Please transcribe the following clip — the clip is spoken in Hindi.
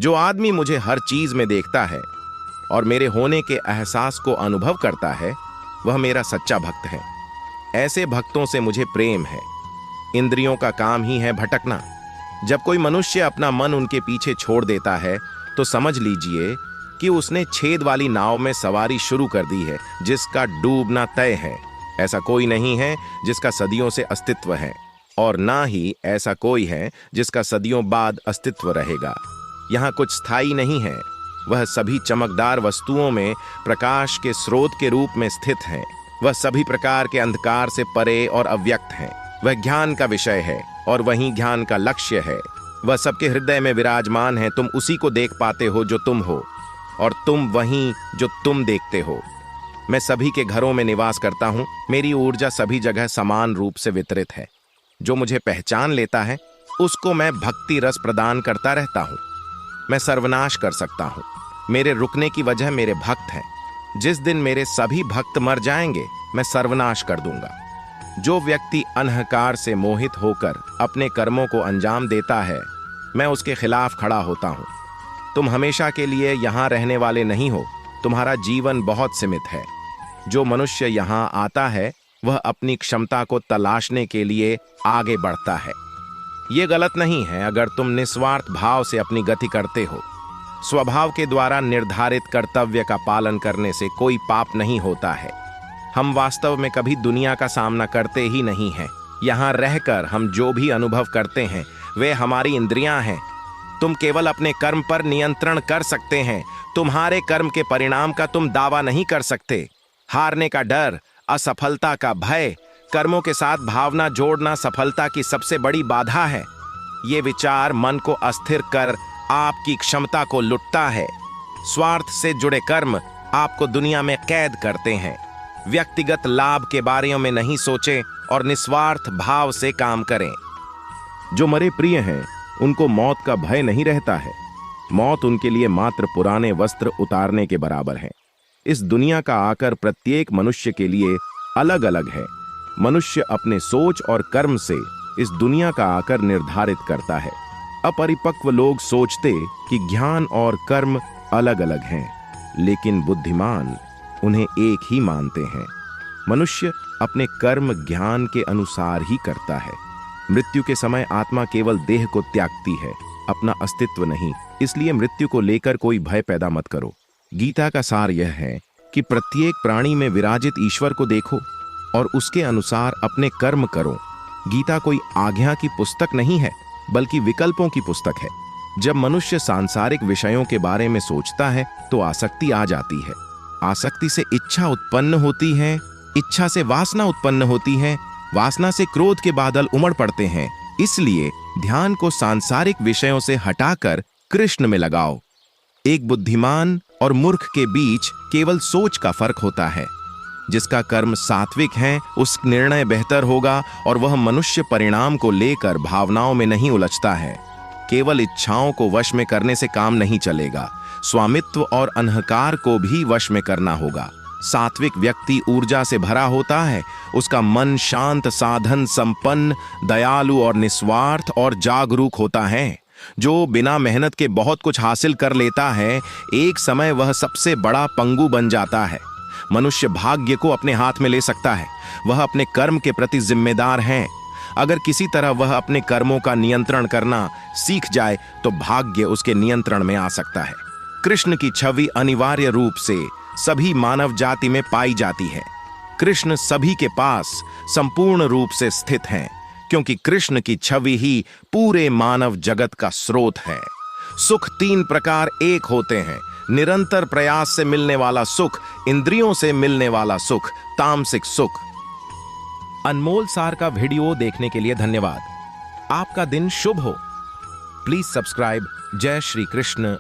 जो आदमी मुझे हर चीज में देखता है और मेरे होने के एहसास को अनुभव करता है, वह मेरा सच्चा भक्त है। ऐसे भक्तों से मुझे प्रेम है। इंद्रियों का काम ही है भटकना। जब कोई मनुष्य अपना मन उनके पीछे छोड़ देता है तो समझ लीजिए कि उसने छेद वाली नाव में सवारी शुरू कर दी है, जिसका डूबना तय है। ऐसा कोई नहीं है जिसका सदियों से अस्तित्व है, और ना ही ऐसा कोई है जिसका सदियों बाद अस्तित्व रहेगा। यहाँ कुछ स्थायी नहीं है। वह सभी चमकदार वस्तुओं में प्रकाश के स्रोत के रूप में स्थित हैं। वह सभी प्रकार के अंधकार से परे और अव्यक्त हैं। वह ज्ञान का विषय है और वही ज्ञान का लक्ष्य है। वह सबके हृदय में विराजमान है। तुम उसी को देख पाते हो जो तुम हो, और तुम वही जो तुम देखते हो। मैं सभी के घरों में निवास करता हूँ। मेरी ऊर्जा सभी जगह समान रूप से वितरित है। जो मुझे पहचान लेता है उसको मैं भक्ति रस प्रदान करता रहता हूँ। मैं सर्वनाश कर सकता हूँ। मेरे रुकने की वजह मेरे भक्त हैं। जिस दिन मेरे सभी भक्त मर जाएंगे, मैं सर्वनाश कर दूंगा। जो व्यक्ति अहंकार से मोहित होकर अपने कर्मों को अंजाम देता है, मैं उसके खिलाफ खड़ा होता हूँ। तुम हमेशा के लिए यहाँ रहने वाले नहीं हो। तुम्हारा जीवन बहुत सीमित है। जो मनुष्य यहाँ आता है वह अपनी क्षमता को तलाशने के लिए आगे बढ़ता है। ये गलत नहीं है अगर तुम निस्वार्थ भाव से अपनी गति करते हो। स्वभाव के द्वारा निर्धारित कर्तव्य का पालन करने से कोई पाप नहीं होता है। हम वास्तव में कभी दुनिया का सामना करते ही नहीं हैं। यहाँ रहकर हम जो भी अनुभव करते हैं वे हमारी इंद्रियां हैं। तुम केवल अपने कर्म पर नियंत्रण कर सकते हैं। तुम्हारे कर्म के परिणाम का तुम दावा नहीं कर सकते। हारने का डर, असफलता का भय, कर्मों के साथ भावना जोड़ना सफलता की सबसे बड़ी बाधा है। ये विचार मन को अस्थिर कर आपकी क्षमता को लुटता है। स्वार्थ से जुड़े कर्म आपको दुनिया में कैद करते हैं। व्यक्तिगत लाभ के बारे में नहीं सोचें और निस्वार्थ भाव से काम करें। जो मरे प्रिय हैं उनको मौत का भय नहीं रहता है। मौत उनके लिए मात्र पुराने वस्त्र उतारने के बराबर है। इस दुनिया का आकर प्रत्येक मनुष्य के लिए अलग अलग है। मनुष्य अपने सोच और कर्म से इस दुनिया का आकर निर्धारित करता है। अपरिपक्व लोग सोचते कि ज्ञान और कर्म अलग अलग हैं, लेकिन बुद्धिमान उन्हें एक ही मानते हैं। मनुष्य अपने कर्म ज्ञान के अनुसार ही करता है। मृत्यु के समय आत्मा केवल देह को त्यागती है, अपना अस्तित्व नहीं। इसलिए मृत्यु को लेकर कोई भय पैदा मत करो। गीता का सार यह है कि प्रत्येक प्राणी में विराजित ईश्वर को देखो और उसके अनुसार अपने कर्म करो। गीता कोई आज्ञा की पुस्तक नहीं है, बल्कि विकल्पों की पुस्तक है। जब मनुष्य सांसारिक विषयों के बारे में सोचता है तो आसक्ति आ जाती है। आसक्ति से इच्छा उत्पन्न होती है, इच्छा से वासना उत्पन्न होती है, वासना से क्रोध के बादल उमड़ पड़ते हैं। इसलिए ध्यान को सांसारिक विषयों से हटाकर कृष्ण में लगाओ। एक बुद्धिमान और मूर्ख के बीच केवल सोच का फर्क होता है। जिसका कर्म सात्विक है उस निर्णय बेहतर होगा और वह मनुष्य परिणाम को लेकर भावनाओं में नहीं उलझता है। केवल इच्छाओं को वश में करने से काम नहीं चलेगा। स्वामित्व और अहंकार को भी वश में करना होगा। सात्विक व्यक्ति ऊर्जा से भरा होता है। उसका मन शांत, साधन संपन्न, दयालु और निस्वार्थ और जागरूक होता है। जो बिना मेहनत के बहुत कुछ हासिल कर लेता है, एक समय वह सबसे बड़ा पंगु बन जाता है। मनुष्य भाग्य को अपने हाथ में ले सकता है। वह अपने कर्म के प्रति जिम्मेदार है। अगर किसी तरह वह अपने कर्मों का नियंत्रण करना सीख जाए तो भाग्य उसके नियंत्रण में आ सकता है। कृष्ण की छवि अनिवार्य रूप से सभी मानव जाति में पाई जाती है। कृष्ण सभी के पास संपूर्ण रूप से स्थित हैं, क्योंकि कृष्ण की छवि ही पूरे मानव जगत का स्रोत है। सुख तीन प्रकार एक होते हैं: निरंतर प्रयास से मिलने वाला सुख, इंद्रियों से मिलने वाला सुख, तामसिक सुख। अनमोल सार का वीडियो देखने के लिए धन्यवाद। आपका दिन शुभ हो। Please subscribe. जय श्री कृष्ण।